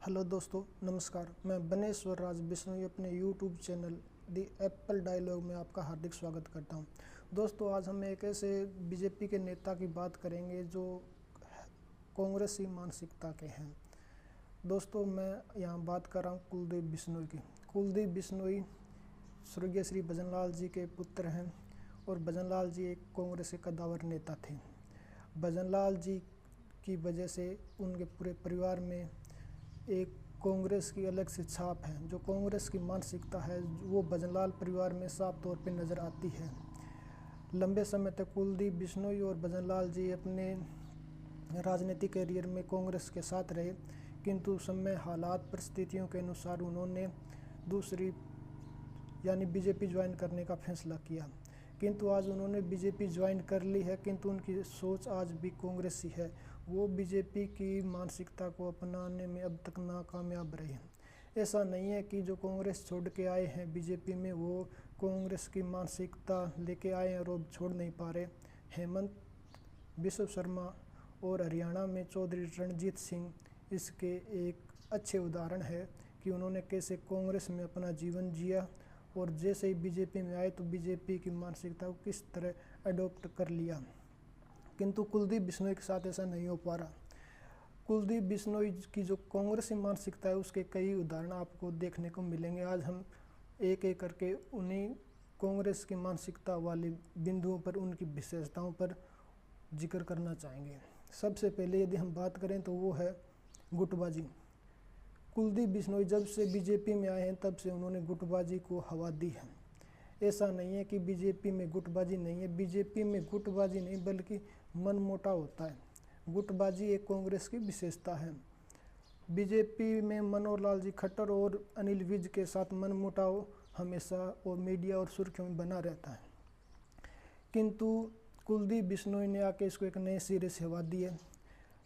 Hello दोस्तों, नमस्कार। मैं बनेश्वर राज बिश्नोई अपने यूट्यूब चैनल दी एप्पल डायलॉग में आपका हार्दिक स्वागत करता हूं। दोस्तों, आज हम एक ऐसे बीजेपी के नेता की बात करेंगे जो कांग्रेसी मानसिकता के हैं। दोस्तों, मैं यहाँ बात कर रहा हूँ कुलदीप बिश्नोई की। कुलदीप बिश्नोई स्वर्गीय श्री भजनलाल जी के पुत्र हैं और भजनलाल जी एक कांग्रेस के कद्दावर नेता थे। भजनलाल जी की वजह से उनके पूरे परिवार में एक कांग्रेस की अलग से छाप है। जो कांग्रेस की मानसिकता है वो भजनलाल परिवार में साफ तौर पे नज़र आती है। लंबे समय तक कुलदीप बिश्नोई और भजनलाल जी अपने राजनीतिक करियर में कांग्रेस के साथ रहे, किंतु समय हालात परिस्थितियों के अनुसार उन्होंने दूसरी यानी बीजेपी ज्वाइन करने का फैसला किया। किंतु आज उन्होंने बीजेपी ज्वाइन कर ली है, किंतु उनकी सोच आज भी कांग्रेसी है। वो बीजेपी की मानसिकता को अपनाने में अब तक नाकामयाब रहे हैं। ऐसा नहीं है कि जो कांग्रेस छोड़ के आए हैं बीजेपी में वो कांग्रेस की मानसिकता लेके आए हैं और अब छोड़ नहीं पा रहे। हेमंत बिश्व शर्मा और हरियाणा में चौधरी रणजीत सिंह इसके एक अच्छे उदाहरण है कि उन्होंने कैसे कांग्रेस में अपना जीवन जिया और जैसे ही बीजेपी में आए तो बीजेपी की मानसिकता को किस तरह अडॉप्ट कर लिया। किंतु कुलदीप बिश्नोई के साथ ऐसा नहीं हो पा रहा। कुलदीप बिश्नोई की जो कांग्रेसी मानसिकता है उसके कई उदाहरण आपको देखने को मिलेंगे। आज हम एक एक करके उन्हीं कांग्रेस की मानसिकता वाले बिंदुओं पर, उनकी विशेषताओं पर जिक्र करना चाहेंगे। सबसे पहले यदि हम बात करें तो वो है गुटबाजी। कुलदीप बिश्नोई जब से बीजेपी में आए हैं तब से उन्होंने गुटबाजी को हवा दी है। ऐसा नहीं है कि बीजेपी में गुटबाजी नहीं है, बीजेपी में गुटबाजी नहीं बल्कि मनमुटाव होता है। गुटबाजी एक कांग्रेस की विशेषता है। बीजेपी में मनोहर लाल जी खट्टर और अनिल विज के साथ मनमुटाव हमेशा और मीडिया और सुर्खियों में बना रहता है, किंतु कुलदीप बिश्नोई ने आके इसको एक नए सिरे से हवा दी है।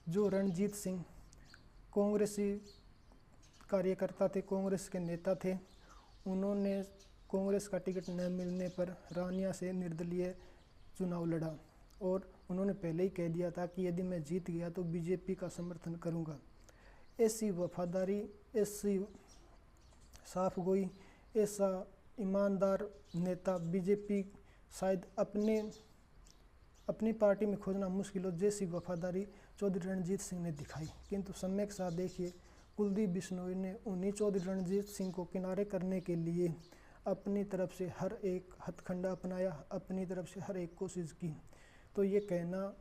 जो रणजीत सिंह कांग्रेसी कार्यकर्ता थे, कांग्रेस के नेता थे, उन्होंने कांग्रेस का टिकट न मिलने पर रानिया से निर्दलीय चुनाव लड़ा और उन्होंने पहले ही कह दिया था कि यदि मैं जीत गया तो बीजेपी का समर्थन करूंगा। ऐसी वफादारी, ऐसी साफ गोई, ऐसा ईमानदार नेता बीजेपी शायद अपनी पार्टी में खोजना मुश्किल हो, जैसी वफादारी चौधरी रणजीत सिंह ने दिखाई। किंतु समय के साथ देखिए कुलदीप बिश्नोई ने उन्हीं चौधरी रणजीत सिंह को किनारे करने के लिए अपनी तरफ से हर एक हथकंडा अपनाया, अपनी तरफ से हर एक कोशिश की। तो ये कहना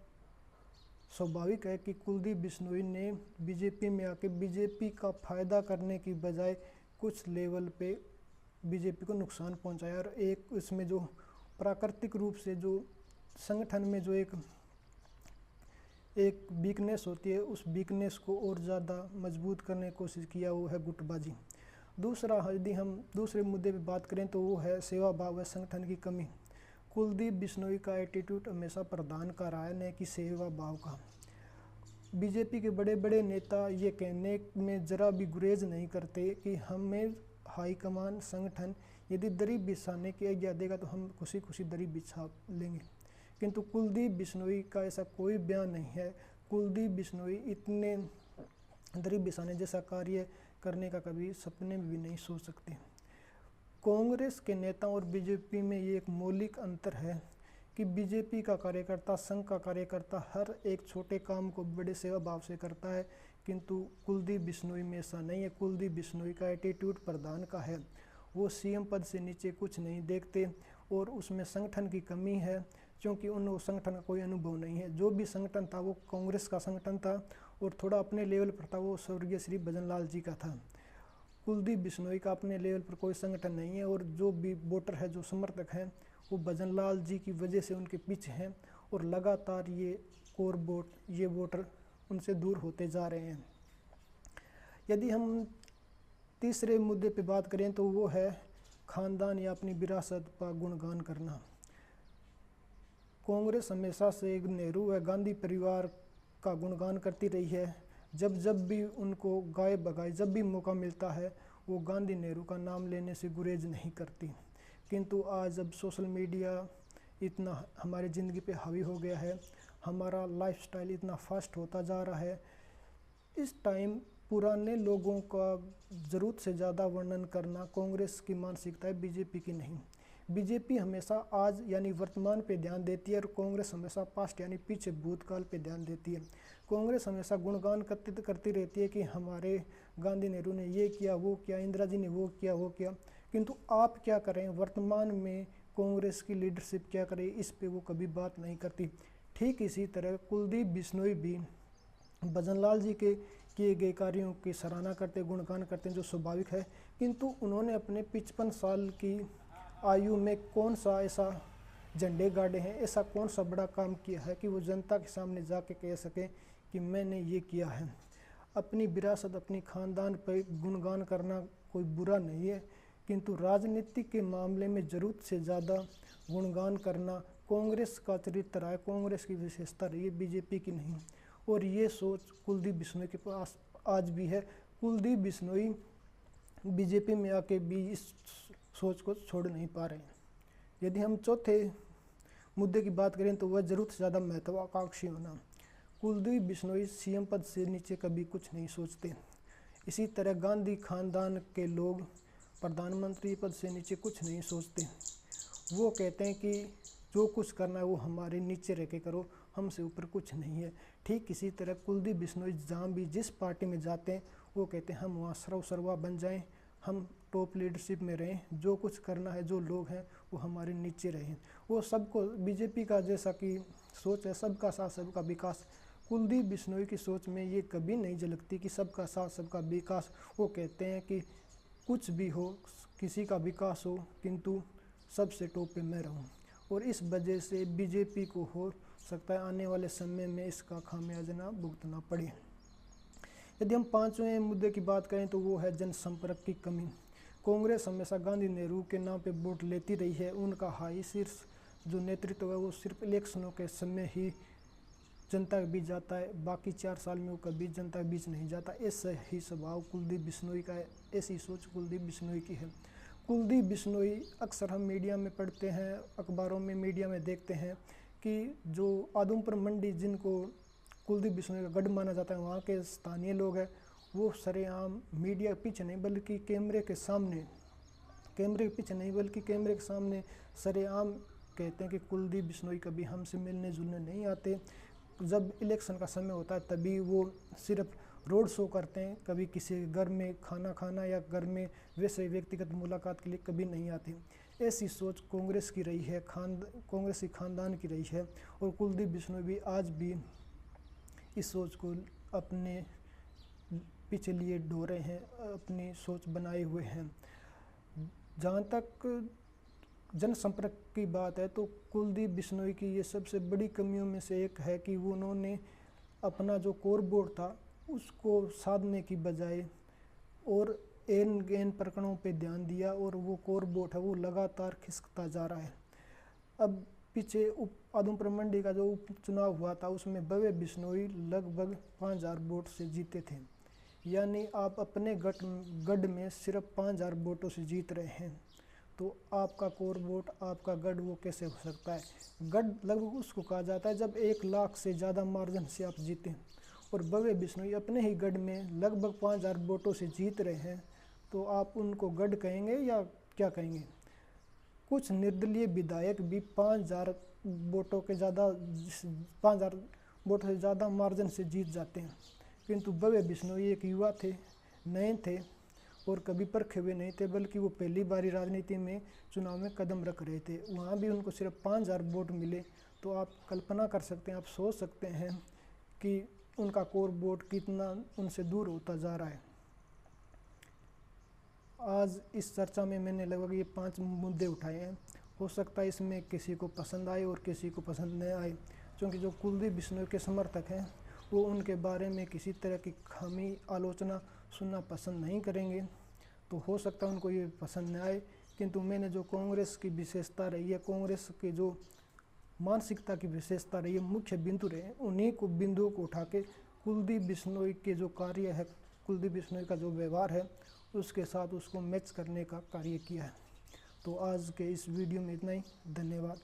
स्वाभाविक है कि कुलदीप बिश्नोई ने बीजेपी में आके बीजेपी का फ़ायदा करने की बजाय कुछ लेवल पे बीजेपी को नुकसान पहुंचाया। और एक इसमें जो प्राकृतिक रूप से जो संगठन में जो एक वीकनेस होती है, उस वीकनेस को और ज़्यादा मजबूत करने की कोशिश किया, वो है गुटबाजी। दूसरा, यदि हम दूसरे मुद्दे पे बात करें तो वो है सेवा भाव व संगठन की कमी। कुलदीप बिश्नोई का एटीट्यूड हमेशा प्रधान का रहा है, न कि सेवा भाव का। बीजेपी के बड़े बड़े नेता ये कहने में ज़रा भी गुरेज नहीं करते कि हमें हाईकमान संगठन यदि दरी बिछाने की आज्ञा देगा तो हम खुशी खुशी दरी बिछा लेंगे, किंतु कुलदीप बिश्नोई का ऐसा कोई बयान नहीं है। कुलदीप बिश्नोई इतने दरी बिछाने जैसा कार्य करने का कभी सपने में भी नहीं सोच सकते। कांग्रेस के नेताओं और बीजेपी में ये एक मौलिक अंतर है कि बीजेपी का कार्यकर्ता, संघ का कार्यकर्ता हर एक छोटे काम को बड़े सेवा भाव से करता है, किंतु कुलदीप बिश्नोई में ऐसा नहीं है। कुलदीप बिश्नोई का एटीट्यूड प्रधान का है। वो सीएम पद से नीचे कुछ नहीं देखते और उसमें संगठन की कमी है क्योंकि उन संगठन का कोई अनुभव नहीं है। जो भी संगठन था वो कांग्रेस का संगठन था और थोड़ा अपने लेवल पर था, वो स्वर्गीय श्री भजनलाल जी का था। कुलदीप बिश्नोई का अपने लेवल पर कोई संगठन नहीं है और जो भी वोटर है, जो समर्थक हैं, वो भजनलाल जी की वजह से उनके पीछे हैं और लगातार ये कोर वोट, ये वोटर उनसे दूर होते जा रहे हैं। यदि हम तीसरे मुद्दे पे बात करें तो वो है खानदान या अपनी विरासत का गुणगान करना। कांग्रेस हमेशा से एक नेहरू व गांधी परिवार का गुणगान करती रही है। जब भी उनको गाए बगाए जब भी मौका मिलता है वो गांधी नेहरू का नाम लेने से गुरेज नहीं करती। किंतु आज जब सोशल मीडिया इतना हमारी ज़िंदगी पे हावी हो गया है, हमारा लाइफस्टाइल इतना फास्ट होता जा रहा है, इस टाइम पुराने लोगों का ज़रूरत से ज़्यादा वर्णन करना कांग्रेस की मानसिकता है, बीजेपी की नहीं। बीजेपी हमेशा आज यानी वर्तमान पे ध्यान देती है और कांग्रेस हमेशा पास्ट यानी पीछे भूतकाल पे ध्यान देती है। कांग्रेस हमेशा गुणगान करती रहती है कि हमारे गांधी नेहरू ने ये किया, वो किया, इंदिरा जी ने वो किया, वो किया, किंतु आप क्या करें, वर्तमान में कांग्रेस की लीडरशिप क्या करे, इस पे वो कभी बात नहीं करती। ठीक इसी तरह कुलदीप बिश्नोई भी भजनलाल जी के किए गए कार्यों की सराहना करते, गुणगान करते हैं, जो स्वाभाविक है, किंतु उन्होंने अपने 55 साल की आयु में कौन सा ऐसा झंडे गाड़े हैं, ऐसा कौन सा बड़ा काम किया है कि वो जनता के सामने जाके कह सकें कि मैंने ये किया है। अपनी विरासत, अपनी खानदान पर गुणगान करना कोई बुरा नहीं है, किंतु राजनीति के मामले में ज़रूरत से ज़्यादा गुणगान करना कांग्रेस का चरित्र है, कांग्रेस की विशेषता रही है, बीजेपी की नहीं। और ये सोच कुलदीप बिश्नोई के पास आज भी है। कुलदीप बिश्नोई बीजेपी में आके भी इस सोच को छोड़ नहीं पा रहे हैं। यदि हम चौथे मुद्दे की बात करें तो वह ज़रूरत से ज़्यादा महत्वाकांक्षी होना। कुलदीप बिश्नोई सीएम पद से नीचे कभी कुछ नहीं सोचते। इसी तरह गांधी खानदान के लोग प्रधानमंत्री पद से नीचे कुछ नहीं सोचते। वो कहते हैं कि जो कुछ करना है वो हमारे नीचे रह के करो, हमसे ऊपर कुछ नहीं है। ठीक इसी तरह कुलदीप बिश्नोई जहाँ भी जिस पार्टी में जाते हैं वो कहते हैं हम वहाँ सर्वसर्वा बन जाएं, हम टॉप लीडरशिप में रहें, जो कुछ करना है, जो लोग हैं वो हमारे नीचे रहें। वो सबको बीजेपी का जैसा कि सोच है सबका साथ सबका विकास, कुलदीप बिश्नोई की सोच में ये कभी नहीं झलकती कि सबका साथ सबका विकास। वो कहते हैं कि कुछ भी हो, किसी का विकास हो, किंतु सबसे टॉप पे मैं रहूं। और इस वजह से बीजेपी को हो सकता है आने वाले समय में इसका खामियाजा भुगतना पड़े। यदि हम पांचवें मुद्दे की बात करें तो वो है जनसंपर्क की कमी। कांग्रेस हमेशा गांधी नेहरू के नाम पे वोट लेती रही है। उनका हाई शीर्ष जो नेतृत्व है वो सिर्फ इलेक्शनों के समय ही जनता के बीच जाता है, बाकी 4 साल में वो कभी जनता के बीच नहीं जाता। ऐसा ही स्वभाव कुलदीप बिश्नोई का है, ऐसी सोच कुलदीप बिश्नोई की है। कुलदीप बिश्नोई अक्सर हम मीडिया में पढ़ते हैं, अखबारों में, मीडिया में देखते हैं कि जो आदमपुर मंडी जिनको कुलदीप बिश्नोई का गढ़ माना जाता है, वहाँ के स्थानीय लोग हैं, वो सरेआम मीडिया के पीछे नहीं बल्कि कैमरे के सामने, कैमरे के पीछे नहीं बल्कि कैमरे के सामने सरेआम कहते हैं कि कुलदीप बिश्नोई कभी हमसे मिलने जुलने नहीं आते। जब इलेक्शन का समय होता है तभी वो सिर्फ रोड शो करते हैं, कभी किसी घर में खाना खाना या घर में वैसे व्यक्तिगत मुलाकात के लिए कभी नहीं आते। ऐसी सोच कांग्रेस की रही है, कांग्रेसी खानदान की रही है। और कुलदीप बिश्नोई भी आज भी इस सोच को अपने पीछे लिए ढो रहे हैं, अपनी सोच बनाए हुए हैं। जहाँ तक जनसंपर्क की बात है तो कुलदीप बिश्नोई की ये सबसे बड़ी कमियों में से एक है कि वो उन्होंने अपना जो कोर बोर्ड था उसको साधने की बजाय और एन गेन प्रकरणों पे ध्यान दिया और वो कोर बोर्ड है वो लगातार खिसकता जा रहा है। अब पीछे आदमपुर मंडी का जो उपचुनाव हुआ था उसमें भव्य बिश्नोई लगभग 5000 वोट से जीते थे, यानी आप अपने गढ़ में सिर्फ 5000 वोटों से जीत रहे हैं, तो आपका कोर वोट, आपका गढ़ वो कैसे हो सकता है। गढ़ लगभग उसको कहा जाता है जब 1 लाख से ज़्यादा मार्जिन से आप जीतें, और भव्य बिश्नोई अपने ही गढ़ में लगभग 5000 वोटों से जीत रहे हैं, तो आप उनको गढ़ कहेंगे या क्या कहेंगे। कुछ निर्दलीय विधायक भी 5000 वोटों के ज़्यादा 5000 वोटों से ज़्यादा मार्जिन से जीत जाते हैं, किंतु भव्य बिश्नोई एक युवा थे, नए थे और कभी परखे हुए नहीं थे, बल्कि वो पहली बारी राजनीति में चुनाव में कदम रख रहे थे। वहाँ भी उनको सिर्फ 5000 वोट मिले, तो आप कल्पना कर सकते हैं, आप सोच सकते हैं कि उनका कोर वोट कितना उनसे दूर होता जा रहा है। आज इस चर्चा में मैंने लगभग ये 5 मुद्दे उठाए हैं। हो सकता है इसमें किसी को पसंद आए और किसी को पसंद नहीं आए, क्योंकि जो कुलदीप बिश्नोई के समर्थक हैं वो उनके बारे में किसी तरह की खामी आलोचना सुनना पसंद नहीं करेंगे, तो हो सकता है उनको ये पसंद न आए। किंतु मैंने जो कांग्रेस की विशेषता रही है, कांग्रेस की जो मानसिकता की विशेषता रही है, मुख्य बिंदु रहे, उन्हीं को बिंदुओं को उठा के कुलदीप बिश्नोई के जो कार्य है, कुलदीप बिश्नोई का जो व्यवहार है उसके साथ उसको मैच करने का कार्य किया है। तो आज के इस वीडियो में इतना ही। धन्यवाद।